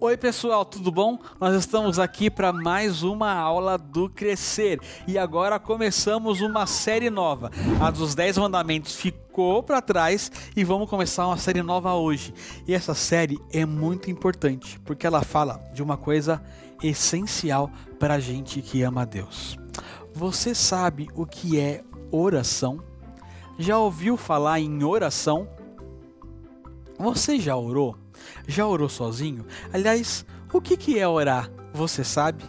Oi pessoal, tudo bom? Nós estamos aqui para mais uma aula do Crescer e agora começamos uma série nova. A dos 10 mandamentos ficou para trás e vamos começar uma série nova hoje. E essa série é muito importante porque ela fala de uma coisa essencial para a gente que ama a Deus. Você sabe o que é oração? Já ouviu falar em oração? Você já orou? Já orou sozinho? Aliás, o que é orar? Você sabe?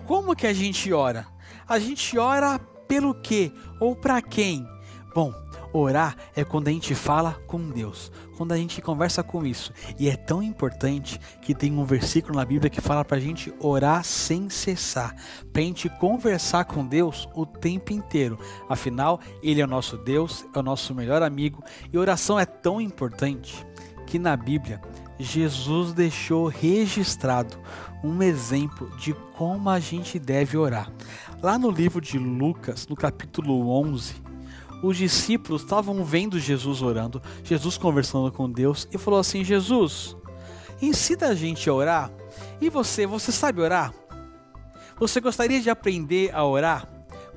Como que a gente ora? A gente ora pelo quê? Ou para quem? Bom, orar é quando a gente fala com Deus, quando a gente conversa com isso. E é tão importante que tem um versículo na Bíblia que fala pra gente orar sem cessar, pra gente conversar com Deus o tempo inteiro. Afinal, Ele é o nosso Deus, é o nosso melhor amigo. E oração é tão importante que na Bíblia Jesus deixou registrado um exemplo de como a gente deve orar. Lá no livro de Lucas, no capítulo 11, os discípulos estavam vendo Jesus orando, Jesus conversando com Deus e falou assim: Jesus, ensina a gente a orar. E você sabe orar? Você gostaria de aprender a orar?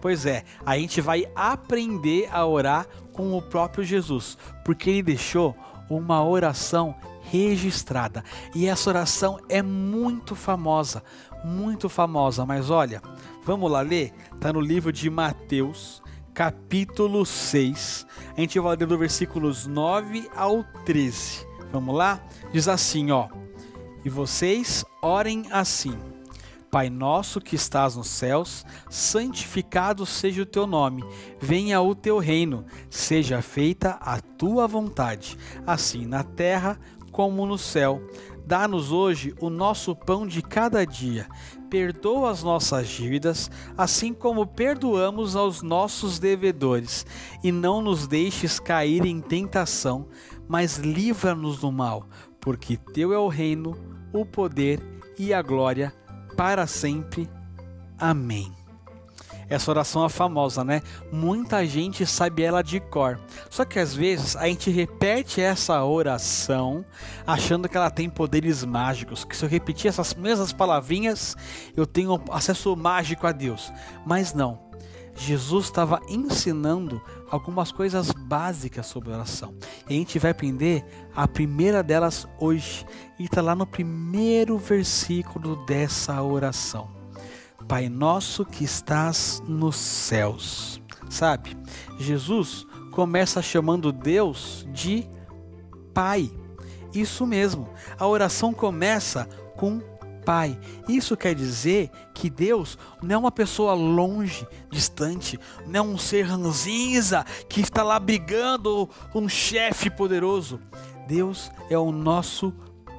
Pois é, a gente vai aprender a orar com o próprio Jesus, porque Ele deixou uma oração registrada, e essa oração é muito famosa, mas olha, vamos lá ler? Está no livro de Mateus, capítulo 6, a gente vai ler do versículos 9 ao 13, vamos lá? Diz assim, ó: e vocês orem assim: Pai nosso que estás nos céus, santificado seja o teu nome, venha o teu reino, seja feita a tua vontade, assim na terra como no céu. Dá-nos hoje o nosso pão de cada dia, perdoa as nossas dívidas, assim como perdoamos aos nossos devedores, e não nos deixes cair em tentação, mas livra-nos do mal, porque teu é o reino, o poder e a glória para sempre. Amém. Essa oração é famosa, né? Muita gente sabe ela de cor. Só que às vezes a gente repete essa oração achando que ela tem poderes mágicos, que se eu repetir essas mesmas palavrinhas eu tenho acesso mágico a Deus. Mas não. Jesus estava ensinando algumas coisas básicas sobre oração. E a gente vai aprender a primeira delas hoje. E está lá no primeiro versículo dessa oração: Pai nosso que estás nos céus. Sabe, Jesus começa chamando Deus de Pai. Isso mesmo, a oração começa com Pai. Isso quer dizer que Deus não é uma pessoa longe, distante, não é um ser ranzinza que está lá brigando com um chefe poderoso. Deus é o nosso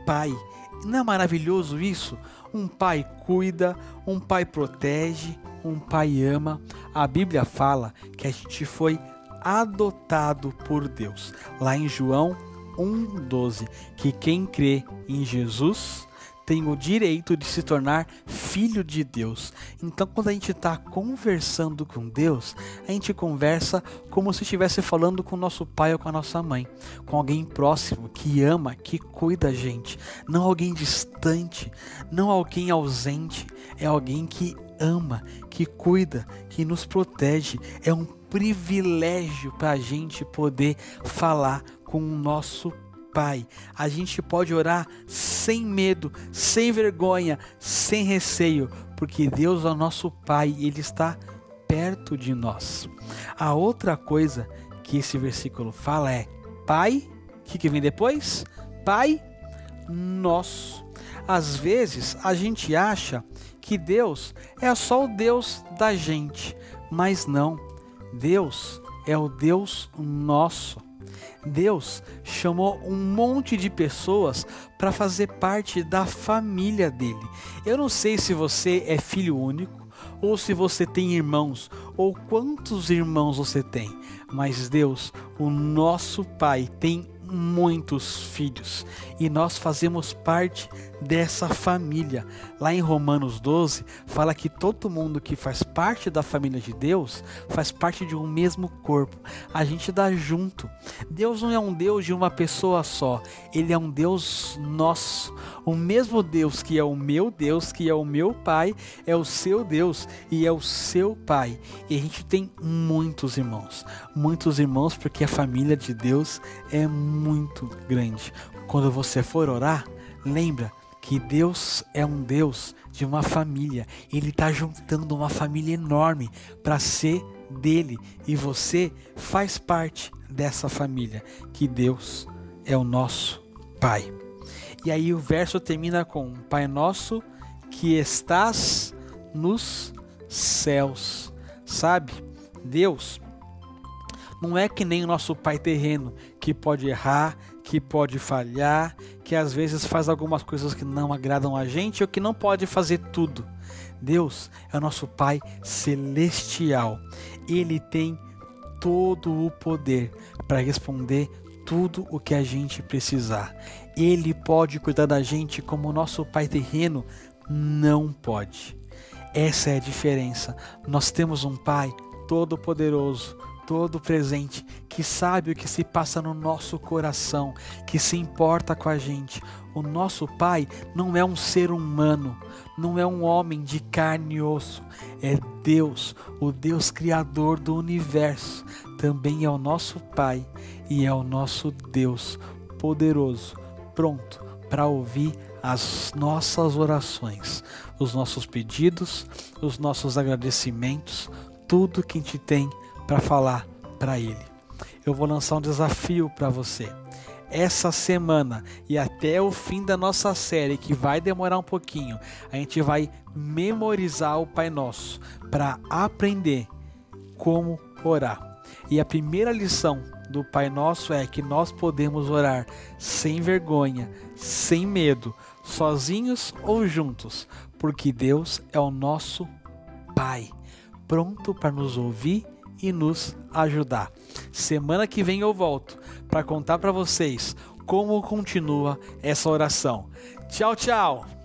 Pai. Não é maravilhoso isso? Um pai cuida, um pai protege, um pai ama. A Bíblia fala que a gente foi adotado por Deus. Lá em João 1,12, que quem crê em Jesus tem o direito de se tornar filho de Deus. Então, quando a gente está conversando com Deus, a gente conversa como se estivesse falando com o nosso pai ou com a nossa mãe, com alguém próximo, que ama, que cuida da gente. Não alguém distante, não alguém ausente, é alguém que ama, que cuida, que nos protege. É um privilégio para a gente poder falar com o nosso Pai. A gente pode orar sem medo, sem vergonha, sem receio, porque Deus é o nosso Pai e Ele está perto de nós. A outra coisa que esse versículo fala é Pai, o que vem depois? Pai nosso. Às vezes a gente acha que Deus é só o Deus da gente, mas não. Deus é o Deus nosso. Deus chamou um monte de pessoas para fazer parte da família dele. Eu não sei se você é filho único, ou se você tem irmãos, ou quantos irmãos você tem, mas Deus, o nosso Pai, tem muitos filhos e nós fazemos parte dessa família. Lá em Romanos 12 fala que todo mundo que faz parte da família de Deus faz parte de um mesmo corpo. A gente dá junto. Deus não é um Deus de uma pessoa só, Ele é um Deus nosso. O mesmo Deus que é o meu Deus, que é o meu Pai, é o seu Deus e é o seu Pai. E a gente tem muitos irmãos porque a família de Deus é muito grande. Quando você for orar, lembra que Deus é um Deus de uma família. Ele está juntando uma família enorme para ser dele. E você faz parte dessa família, que Deus é o nosso Pai. E aí o verso termina com: Pai nosso que estás nos céus. Sabe, Deus não é que nem o nosso pai terreno, que pode errar, que pode falhar, que às vezes faz algumas coisas que não agradam a gente ou que não pode fazer tudo. Deus é o nosso Pai celestial. Ele tem todo o poder para responder tudo o que a gente precisar. Ele pode cuidar da gente como o nosso pai terreno não pode. Essa é a diferença. Nós temos um Pai todo poderoso, todo presente, que sabe o que se passa no nosso coração, que se importa com a gente. O nosso Pai não é um ser humano, não é um homem de carne e osso, é Deus, o Deus criador do universo. Também é o nosso Pai e é o nosso Deus poderoso, pronto para ouvir as nossas orações, os nossos pedidos, os nossos agradecimentos, tudo que a gente tem para falar para Ele. Eu vou lançar um desafio para você. Essa semana e até o fim da nossa série, que vai demorar um pouquinho, a gente vai memorizar o Pai Nosso para aprender como orar. E a primeira lição do Pai Nosso é que nós podemos orar sem vergonha, sem medo, sozinhos ou juntos, porque Deus é o nosso Pai, pronto para nos ouvir e nos ajudar. Semana que vem eu volto para contar para vocês como continua essa oração. Tchau, tchau!